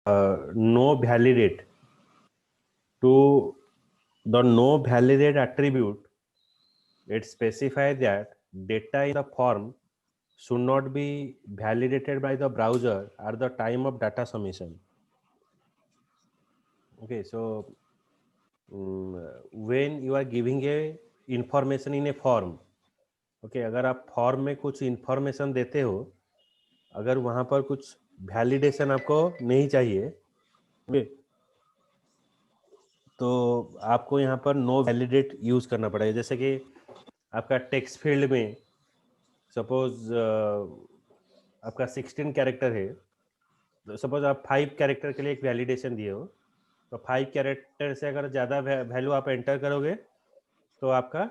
no validate. To the no validate attribute, it specifies that data in the form should not be validated by the browser at the time of data submission. Okay, so when you are giving a information in a form, okay, अगर आप form में कुछ information देते हो, अगर वहां पर कुछ वैलिडेशन आपको नहीं चाहिए, okay, तो आपको यहाँ पर नो वैलिडेट यूज करना पड़ेगा. जैसे कि आपका टेक्स्ट फील्ड में सपोज आपका 16 कैरेक्टर है, तो सपोज आप 5 कैरेक्टर के लिए एक वैलिडेशन दिए हो, तो 5 कैरेक्टर से अगर ज़्यादा वैल्यू आप एंटर करोगे तो आपका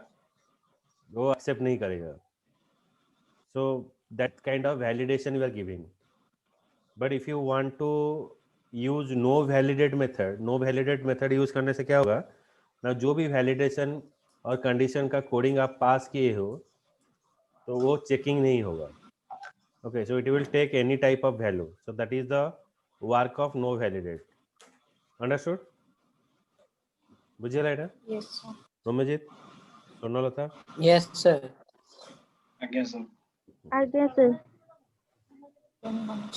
वो एक्सेप्ट नहीं करेगा. So that kind of validation you are giving. But if you want to use no validate method use करने से क्या होगा ना, जो भी वैलिडेशन और कंडीशन का कोडिंग आप पास किए हो तो वो चेकिंग नहीं होगा. Okay, so it will take any type of value. So that is the work of no validate. Understood? बुझिए ना? Yes, sir. Romjit, Swarnalata? Yes, sir. Again, sir. Again, sir.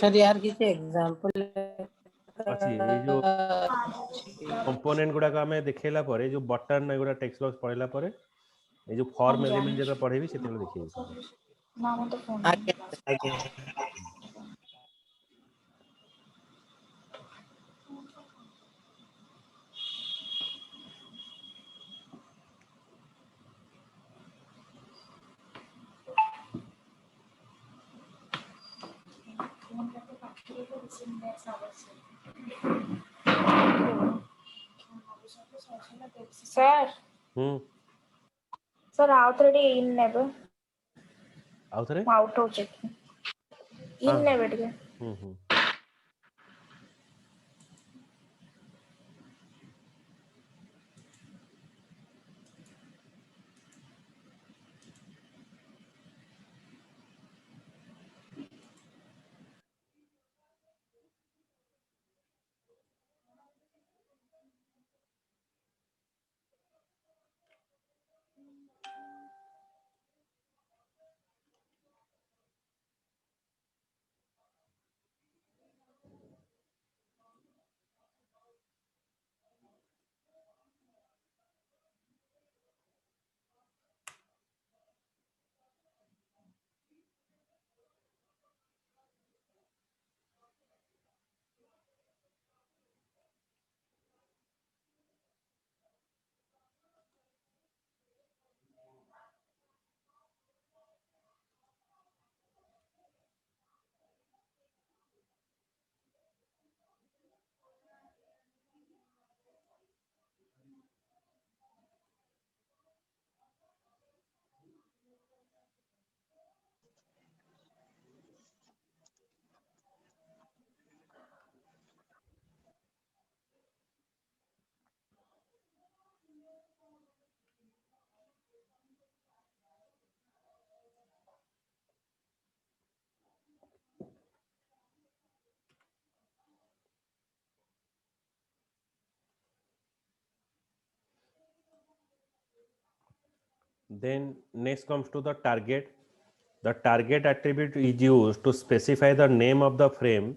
Sir यार किसी एग्जांपल अच्छी ये जो कंपोनेंट गुड़ा का मैं दिखेला परे जो बटन ना गुड़ा टेक्स्ट बॉक्स पढ़ेला परे ये जो फॉर्म एलिमेंट जगह पढ़ेबी सेते देखिए. नाम तो फोन. आगे Sir. Sir, already in never. आउथरे? Out of check. In never again. Then next comes to the target. The target attribute is used to specify the name of the frame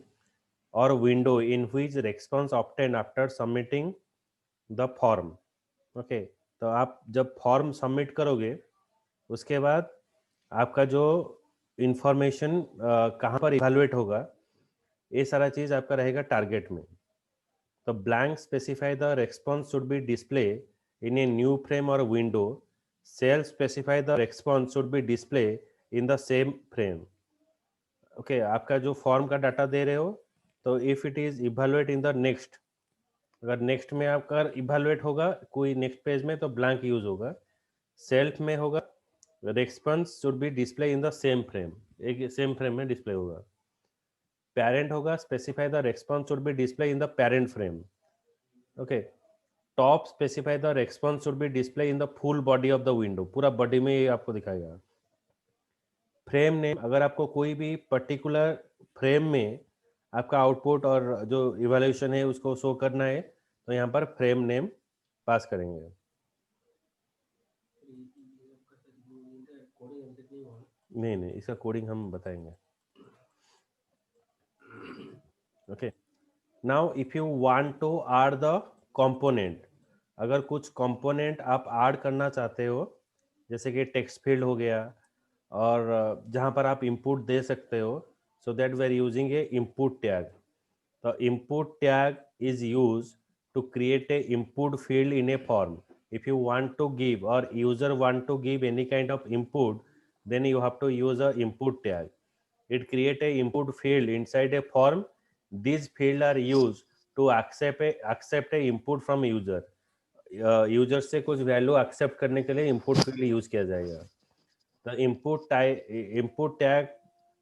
or window in which response obtained after submitting the form. Okay, तो आप जब form submit करोगे उसके बाद आपका जो information कहाँ पर इवैल्यूएट होगा ये सारा चीज़ आपका रहेगा टारगेट में. तो blank specify the response should be display in a new frame और window. Self specify the response should be display in the same frame. Okay, आपका जो फॉर्म का डाटा दे रहे हो तो if it is evaluate in the next, अगर next में आपका इवैल्यूएट होगा कोई नेक्स्ट पेज में तो ब्लैंक यूज होगा. सेल्फ में होगा response should be display in the same frame, एक सेम फ्रेम में डिस्प्ले होगा. पेरेंट होगा specify the response should be display in the parent frame. Okay, top specify the response should be display in the full body of the window, पूरा body में ये आपको दिखाएगा. Frame name, अगर आपको कोई भी पर्टिकुलर फ्रेम में आपका आउटपुट और जो इवैल्यूएशन है उसको शो करना है, तो यहाँ पर फ्रेम नेम पास करेंगे। नहीं नहीं, इसका कोडिंग हम बताएंगे। Okay, now if you want to add the component, अगर कुछ कंपोनेंट आप ऐड करना चाहते हो, जैसे कि टेक्स्ट फील्ड हो गया, और जहाँ पर आप इनपुट दे सकते हो, so that we are using a input tag. The input tag is used to create a input field in a form. If you want to give or user want to give any kind of input, then you have to use a input tag. It create a input field inside a form. These field are used to accept a input from user. User से कुछ value accept करने के लिए input field use किया जाएगा। The input tag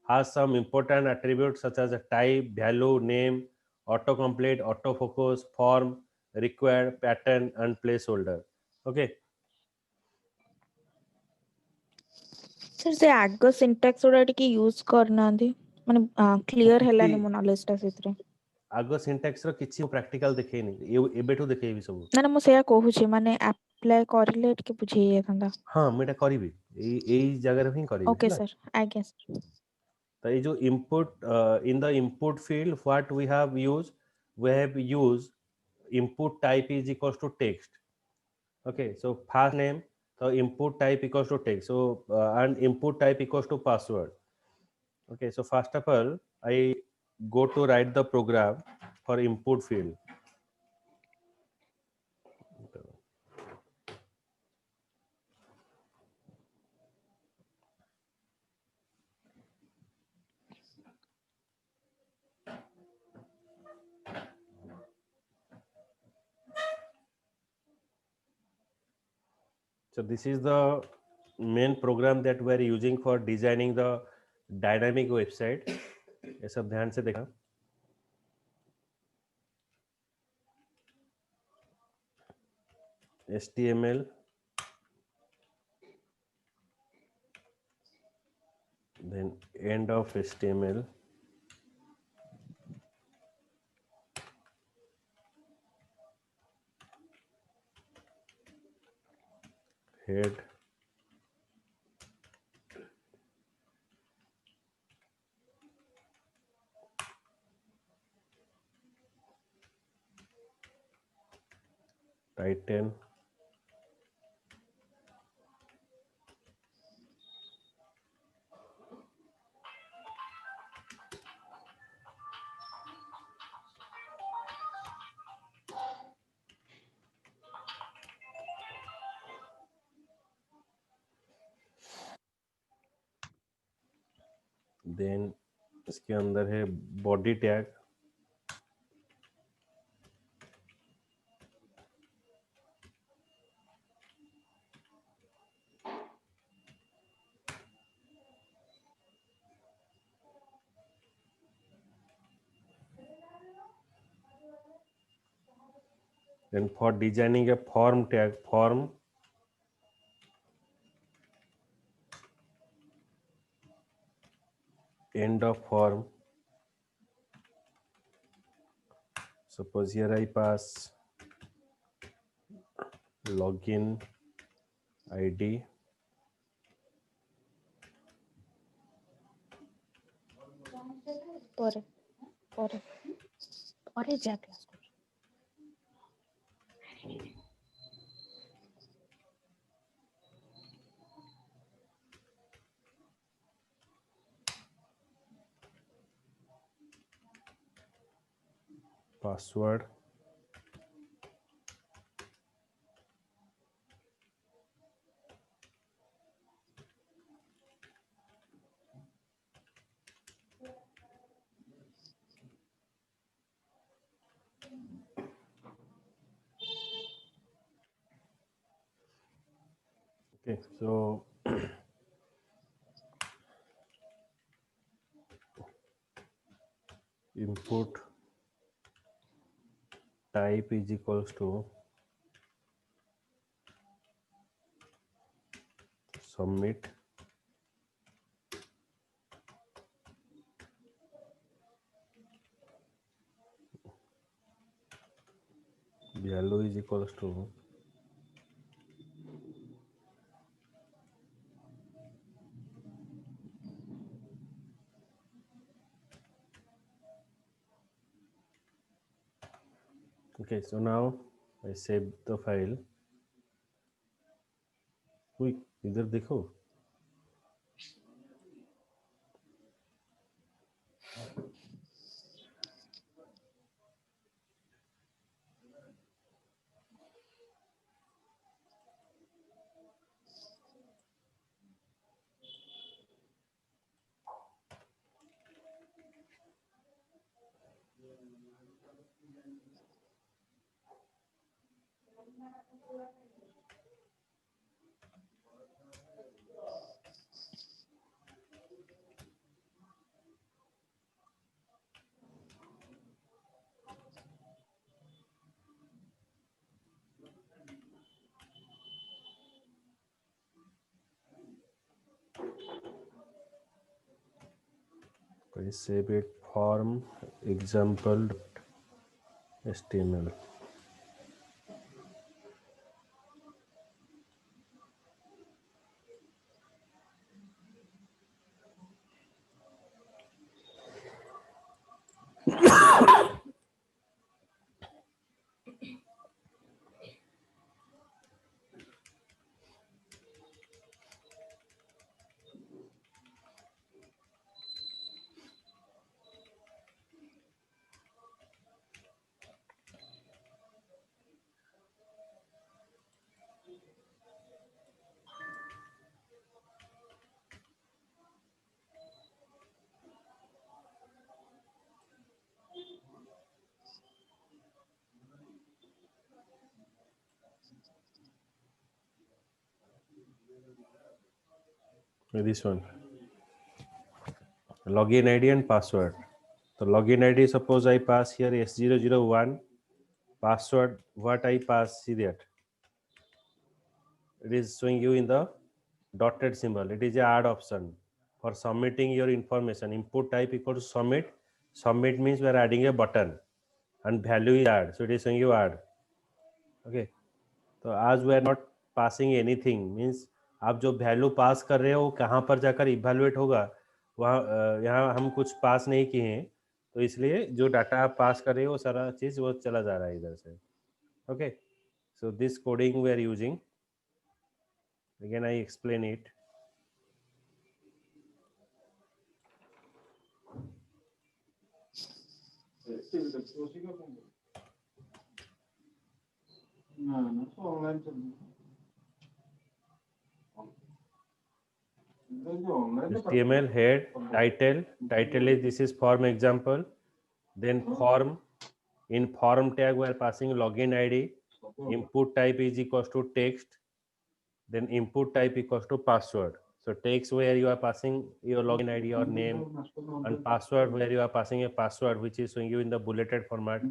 has some important attributes such as a type, value, name, autocomplete, autofocus, form, required, pattern, and placeholder. Okay. Sir से आगो syntax उडा टिके यूज करना दी माने क्लियर हेलानी मो नॉलेज ता सेतरे। आगो सिंटैक्स रो किछि प्रैक्टिकल देखैनी एबेठु देखैबी सब। ना मो सेया कहूची माने अप्लाई करले टिके बुझेय थांदा। हां मेटा करिबी एई जगह रे ही करिबी। Okay sir, I guess. तो ये जो input in the input field what we have used input type is equals to text. Okay, so first name, so input type equals to text, so and input type equals to password. Okay, so first of all I go to write the program for input field. So this is the main program that we are using for designing the dynamic website. ये सब ध्यान से देखा। HTML, then end of HTML, head, title, then इसके अंदर है body tag, then for designing a form tag, form, end of form. Suppose here I pass login ID, परे परे परे जा क्लास कर। password, okay, so input type is equals to submit, value is equals to okay. So now I save the file. Quick, इधर देखो. I save it form example.html. This one, login ID and password. So login ID, suppose I pass here S001, password what I pass, see that it is showing you in the dotted symbol. It is a add option for submitting your information. Input type equal to submit. Submit means we are adding a button and value is add, so it is showing you add. Okay, तो आज we are not passing anything means आप जो value pass कर रहे हो वो कहाँ पर जाकर इवेलुएट होगा, वहाँ यहाँ हम कुछ पास नहीं किए हैं, तो इसलिए जो डाटा आप पास कर रहे हो वो सारा चीज़ वो चला जा रहा है इधर से. Okay, so this coding we are using, again I explain it. HTML head, title is this is form example, then form, in form tag we are passing login ID, input type is equals to text, then input type equals to password. So text where you are passing your login ID or name, and password where you are passing a password which is showing you in the bulleted format.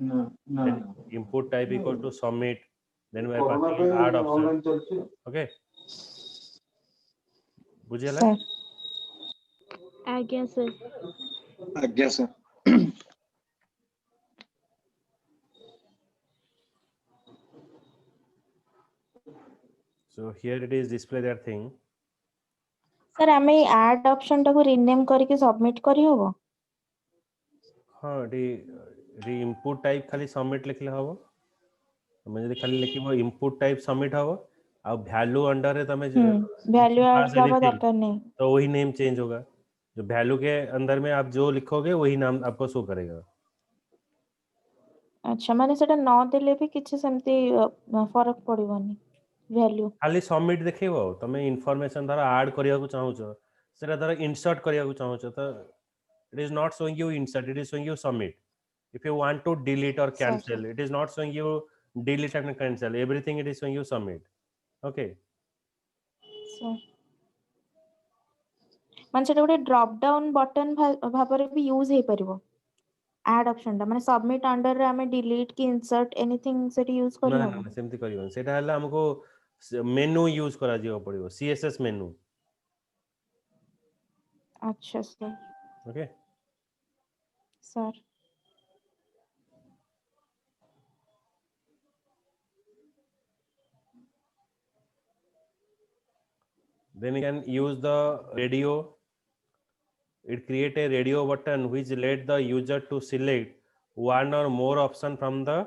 Then input type equal to submit, then we are passing an add option. Okay, बुझेला? Sir. आज्ञा sir. आज्ञा sir. So here it is display that thing. Sir आमे add option टाको rename करके submit करी होबो. हाँ, री इनपुट टाइप खाली सबमिट लिखले हबो. तमे जदि खाली लिखिबो इनपुट टाइप सबमिट हबो आ वैल्यू अंडर रे तमे वैल्यू ऐड करबा दरकार नहीं. तो वही नेम चेंज होगा. जो वैल्यू के अंदर में आप जो लिखोगे वही नाम आपको शो करेगा. अच्छा, माने सेटा न देले भी किछि सेमती फरक पड़िबोनी वैल्यू. खाली सबमिट देखिबो. तमे इंफॉर्मेशन धर ऐड करिया को चाहू छ, सेटा धर इंसर्ट करिया को चाहू छ, तो it is not showing you insert, it is showing you submit. If you want to delete or cancel, it is not showing you delete and cancel, everything it is showing you submit. Okay, sir माने सेटा गोटे drop down button भाबरे भी use हे परिबो add option ता माने submit under रे हमें delete की insert anything सेटी यूज करी ना होबो. ना सेमती करियो. सेटा हला हमको मेनू यूज करा जियो पड़ियो, CSS मेनू. अच्छा sir. Okay, sir Then you can use the radio. It create a radio button which let the user to select one or more option from the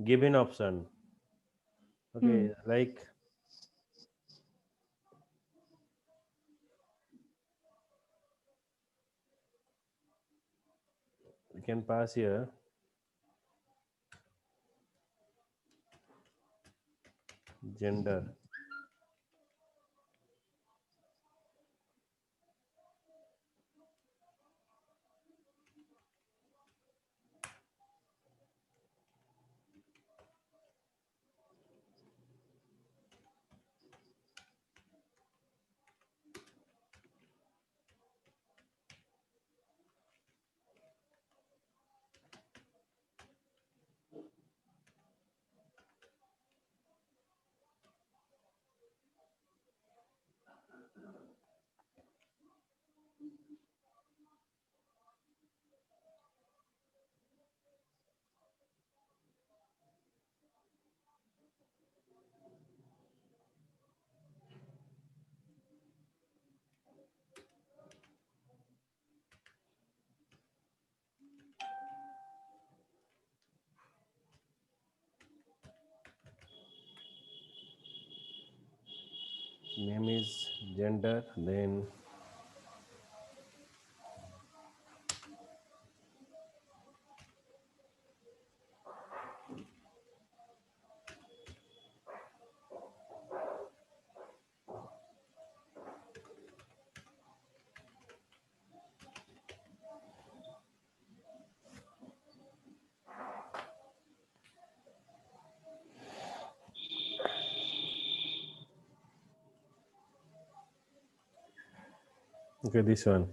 given option. Okay, like you can pass here. Gender. Name is gender. Then okay, this one.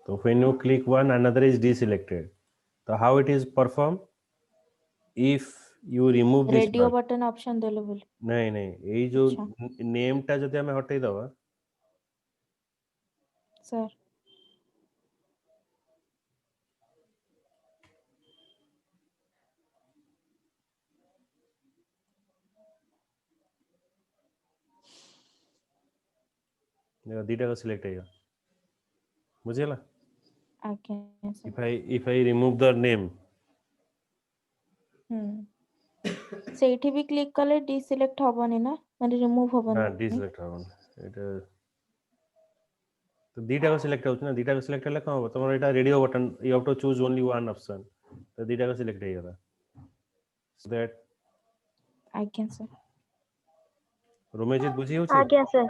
So when you click one, another is deselected. So how it is perform? If you remove this radio part. Button option देलो बोले नहीं नहीं ये जो अच्छा। Name टा जदि हमें हटई दवा सर दीटा का सिलेक्ट है बुझेला आज्ञा sir if I remove the name ସେଇଠି ବି କ୍ଲିକ୍ କଲେ ଡିସିଲେକ୍ଟ ହବନି ନା ମାନେ ରିମୁଭ ना ହବନି डिसेलेक्ट होगा एटा तो दीटा का सिलेक्ट होछ ना दीटा का सिलेक्ट हला कौन हो तुम्हारा एटा radio button you have to choose only one option तो दीटा का सिलेक्ट है गला सो दैट आज्ञा सर रोमेजित बुझी होछि आज्ञा सर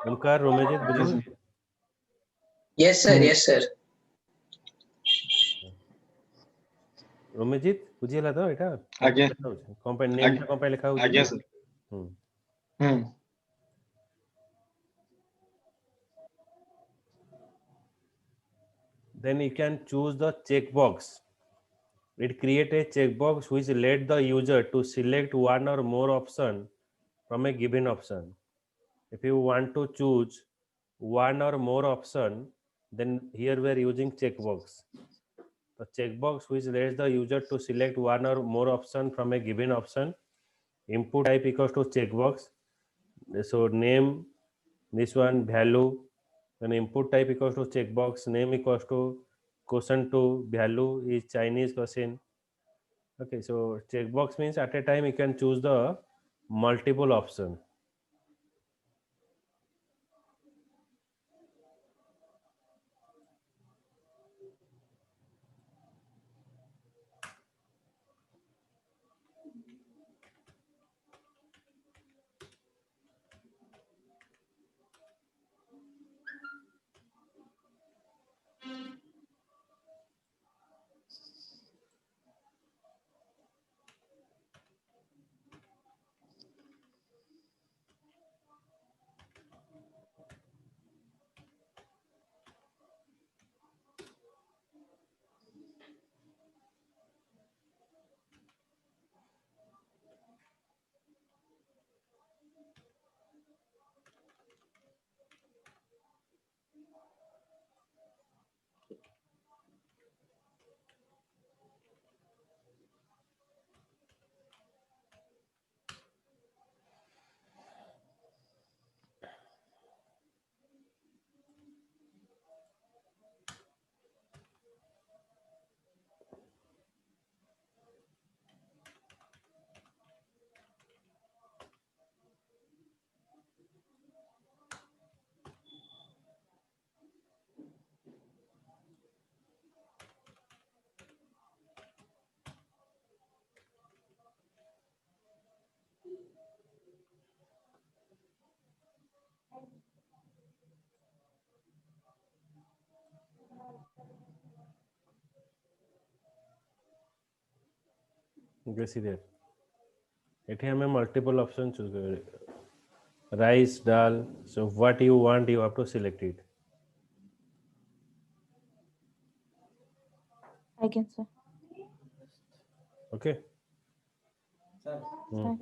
ओमकार रोमेजित बुझी Yes, sir. होछि Yes, sir. Yes, sir. रोमेजित बुझिला तो एटा आज्ञा कंपनी नेम टा कंपनी लिखा होछि आज्ञा sir hmm then you can choose the checkbox. It create a checkbox which let the user to select one or more option from a given option. If you want to choose one or more option, then here we are using checkbox. The checkbox which lets the user to select one or more option from a given option. Input type equals to checkbox. So name, this one value, then input type equals to checkbox, name equals to question to value is Chinese question. Okay, so checkbox means at a time you can choose the multiple option. Guess it. एठी हमें multiple option choose कर rice dal so what you want you have to select it Again, sir. Okay sir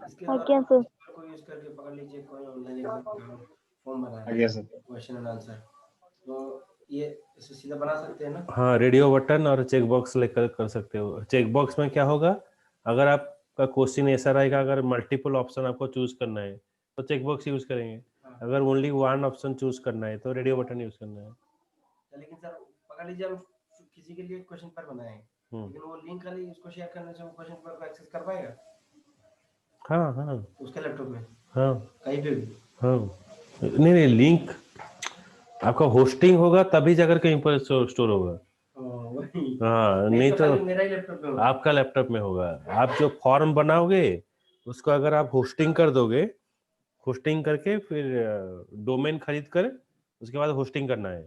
इसके Again, द्वारा sir. को use करके पकड़ लीजिए कोई ऑनलाइन एग्जाम का फॉर्म बना आगे सर क्वेश्चन एंड आंसर तो ये इसे सीधा बना सकते हैं ना हाँ रेडियो बटन और चेक बॉक्स लेकर कर सकते हो चेक बॉक्स में क्या होगा अगर आपका क्वेश्चन ऐसा रहेगा अगर मल्टीपल ऑप्शन आपको चूज करना है तो चेक बॉक्स यूज करेंगे अगर ओनली वन ऑप्शन चूज करना है तो रेडियो बटन यूज करना है लेकिन सर पकड़ लीजिए हम किसी के लिए क्वेश्चन पर बनाए हैं लेकिन वो लिंक खाली उसको शेयर करने से वो क्वेश्चन पर को एक्सेस कर पाएगा हाँ हाँ उसके लैपटॉप में हाँ कहीं पे भी हाँ नहीं लिंक आपका होस्टिंग होगा तभी जाकर कहीं पर स्टोर होगा वही हाँ नहीं तो खाली मेरा ही लैपटॉप में होगा। आपका लैपटॉप में होगा आप जो फॉर्म बनाओगे उसको अगर आप होस्टिंग कर दोगे होस्टिंग करके फिर डोमेन खरीद कर उसके बाद होस्टिंग करना है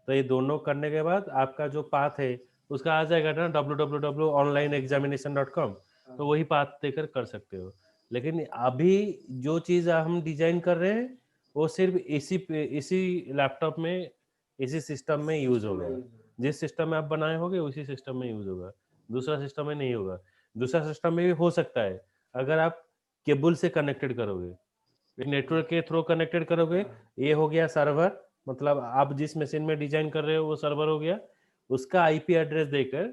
तो ये दोनों करने के बाद आपका जो पाथ है उसका आ जाएगा ना www.onlineexamination.com तो वही पाथ देकर कर सकते हो लेकिन अभी जो चीज़ हम डिजाइन कर रहे हैं वो सिर्फ इसी लैपटॉप में इसी सिस्टम में यूज होगा जिस सिस्टम में आप बनाए होगे उसी सिस्टम में यूज होगा दूसरा सिस्टम में नहीं होगा दूसरा सिस्टम में भी हो सकता है अगर आप केबल से कनेक्टेड करोगे नेटवर्क के थ्रू कनेक्टेड करोगे ये हो गया सर्वर मतलब आप जिस मशीन में डिजाइन कर रहे हो वो सर्वर हो गया उसका आईपी एड्रेस देकर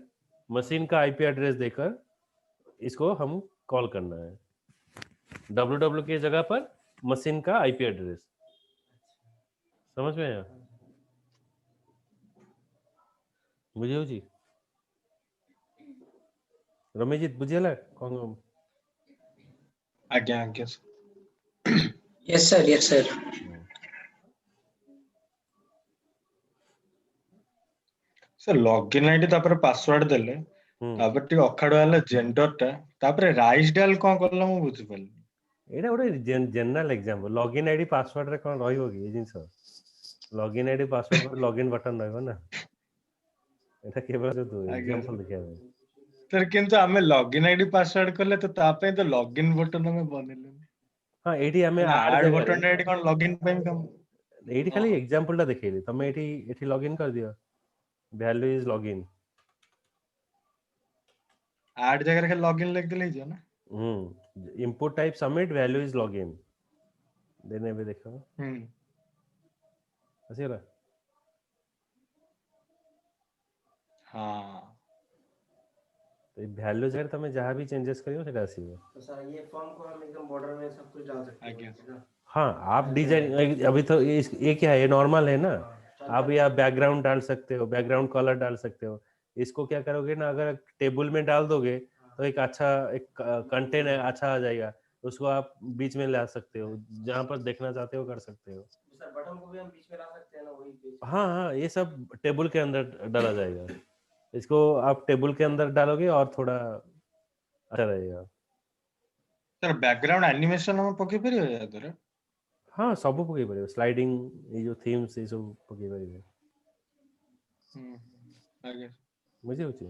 मशीन का आईपी एड्रेस देकर इसको हम कॉल करना है www की जगह पर मशीन का आईपी एड्रेस समझ में आया बुझे जी रमेश जी बुझेला कौन आगे आगे Yes, sir. Yes, sir. Sir login ID तापर पासवर्ड देले तापर टी अखाडा वाला जेंडर टा तापर राइस डाल कोन करला मु बुझि पाल एटा गोटे general example login ID password रे कोन रहिबो की ए जिंस लॉगिन आईडी पासवर्ड पर लॉगिन बटन रहबो ना एटा केवल तो एग्जांपल देखा सर किंतु हमें लॉगिन आईडी पासवर्ड करले तो तापे तो लॉगिन बटन में बनेले हां एटी हमें ऐड बटन आईडी कोन लॉगिन पे काम एटी खाली एग्जांपल टा देखेली तमे एटी लॉगिन कर दियो वैल्यू इज लॉगिन ऐड जगह के लॉगिन लिख देले जो ना input type submit value is login देने भी देखो ऐसे रहा हां तो वैल्यू जगह तमे जहां भी चेंजेस करियो सेटा आसीबो तो सर ये फॉर्म को हम एकदम बॉर्डर में सब कुछ डाल सकते हैं ना हाँ आप डिजाइन अभी तो ये क्या है ये नॉर्मल है ना आप या बैकग्राउंड डाल सकते हो बैकग्राउंड कलर डाल सकते हो इसको क्या करोगे ना अगर टेबल में डाल दोगे तो एक अच्छा एक कंटेंट अच्छा आ जाएगा उसको आप बीच में ला सकते हो जहाँ पर देखना चाहते हो कर सकते हो सर बटन को भी हम बीच में ला सकते हैं ना वही पेज हाँ हाँ ये सब टेबल के अंदर डाला जाएगा इसको आप टेबल के अंदर डालोगे और थोड़ा अच्छा रहेगा सर बैकग्राउंड एनिमेशन हम पके परियो या दरे हाँ सब पके परियो स्लाइडिंग ये जो थीम्स ये सब पके परियो आगे मुझे होची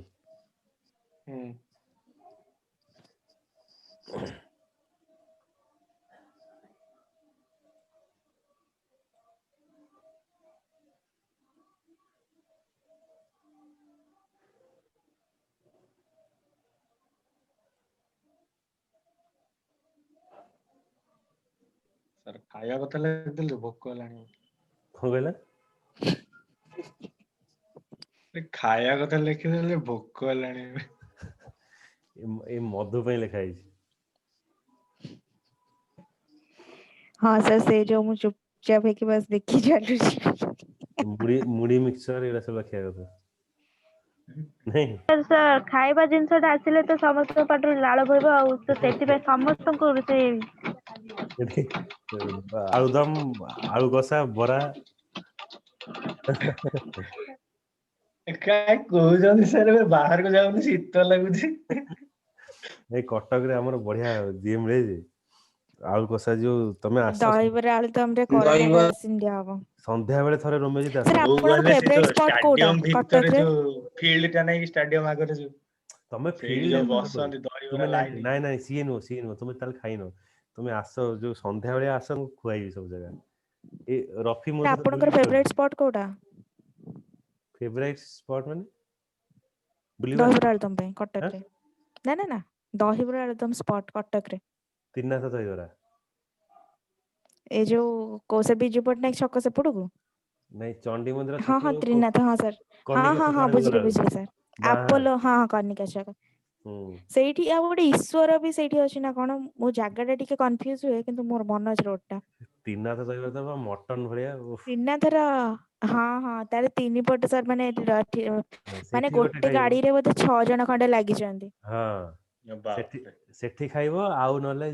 सर खाया कथा लिख देले भोक लानी हो गया खाया कथा लिखि देले भोक लानी ये मधु पे लिखा है हाँ सर से जो मु चुपचाप है कि बस देखी चालू मुड़ी मुड़ी मिक्सचर एरा सब रखिया कथा नहीं सर खाइबा जिनस आसिले तो समस्त पाटर लाल भइबो आ तो सेति पे समस्त को से आलुदम आलू कसा बरा काय कोजन सर बाहर को जाउनी शीत लागुची ए कटक रे हमर बढ़िया जिम रे जे आलू कसा जो तमे आस दहीबरे आलू तो हमरे कोरोना वैक्सीन दिया हो संध्या बेले थरे रोमेजी सर आपन फेवरेट स्पॉट कोडा कटक रे जो फील्ड टा नहीं स्टेडियम आगे जो ତମେ ସେଇଠି ଫିଲ୍ଡ ଯୋଉ ବସନ୍ତି ତୁମେ ଦହିବରା ଲାଇନ ନାଇଁ ନାଇଁ ସିଏ ନୁହଁ ତୁମେ ତାହେଲେ ଖାଇନ। ତୁମେ ଆସ ଯୋଉ ସନ୍ଧ୍ୟା ବେଳେ ଆସ ମୁଁ ଖୁଆଇବି ସବୁ ଜାଗା। ଏ ରଫି ମୋ ସହିତ ଆପଣଙ୍କର ଫେଭରାଇଟ ସ୍ପଟ କୋଉଟା ଫେଭରାଇଟ ସ୍ପଟ ମାନେ ବୁଲିବା ଦହିବରା ଆଳୁଦମ ପାଇଁ କଟକରେ? ଆଁ? ନା ଦହିବରା ଆଳୁଦମ ସ୍ପଟ କଟକରେ। ତିନାଥ ଦହିବରା ଏ ଯୋଉ କୋଷ ବିଜୁ ପଟ୍ଟନାୟକ ଛକ ସେପଟକୁ? ନାଇଁ ଚଣ୍ଡୀ ମନ୍ଦିର ହଁ ଛକ ତ୍ରିନାଥ, ହଁ ସାର୍, ହଁ କନିକା ହଁ ଛକ ହଁ ଆଡକୁ ବୁଝିଲି ଗଲାବେଳକୁ ବୁଝିଲି ସାର୍। ବାଁ ହାଡେ। ଆପୋଲୋ, ହଁ କନିକା ଛକ। ହୁଁ ସେଇଠି ଆଉ ଗୋଟେ ଈଶ୍ୱର ବି ସେଇଠି ଅଛି ନା କଣ? ମୋ ଜାଗା ଟା ଟିକେ କନଫ୍ୟୁଜ ହୁଏ କିନ୍ତୁ ମୋର ମନେ ଅଛି ରୋଡ ଟା। ତିନାଥ ଦହିବରା ତ ମଟନ ଭଳିଆ ତ୍ରିନାଥର, ହଁ ତାର 3 ପଟ ସାର୍, ମାନେ ମାନେ ସେଠି ଗୋଟେ ଗୋଟେ ଖାଇବ। ଗାଡିରେ ବୋଧେ 6 ଜଣ ଖଣ୍ଡେ ଲାଗିଛନ୍ତି। ହଁ ସେଠି ବାପରେ। ସେଠି ଖାଇବ। ଆଉ ନହେଲେ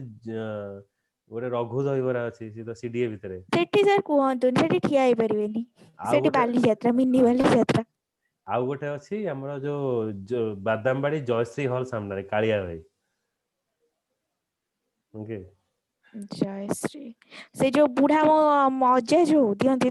ଗୋଟେ ରଘୁ ଦହିବରା ଅଛି ସେ ତ ସିଡିଏ ଭିତରେ। ସେଠି ସାର୍ କୁହନ୍ତୁନି, ସେଠି ଠିଆ ହେଇପାରିବେନି। ଆଉ ସେଠି ଗୋଟେ ବାଲିଯାତ୍ରା, ମିନି ବାଲିଯାତ୍ରା। ଆଉ ଗୋଟେ ଅଛି ଆମର ଯୋଉ ବାଦାମବାଡି ଜୟଶ୍ରୀ ହଲ ସାମ୍ନାରେ କାଳିଆ ଭାଇ। ଓକେ। ଜୟଶ୍ରୀ, ସେ ଯୋଉ ବୁଢା ମୋ ଅଜା ଯୋଉ ଦିଅନ୍ତି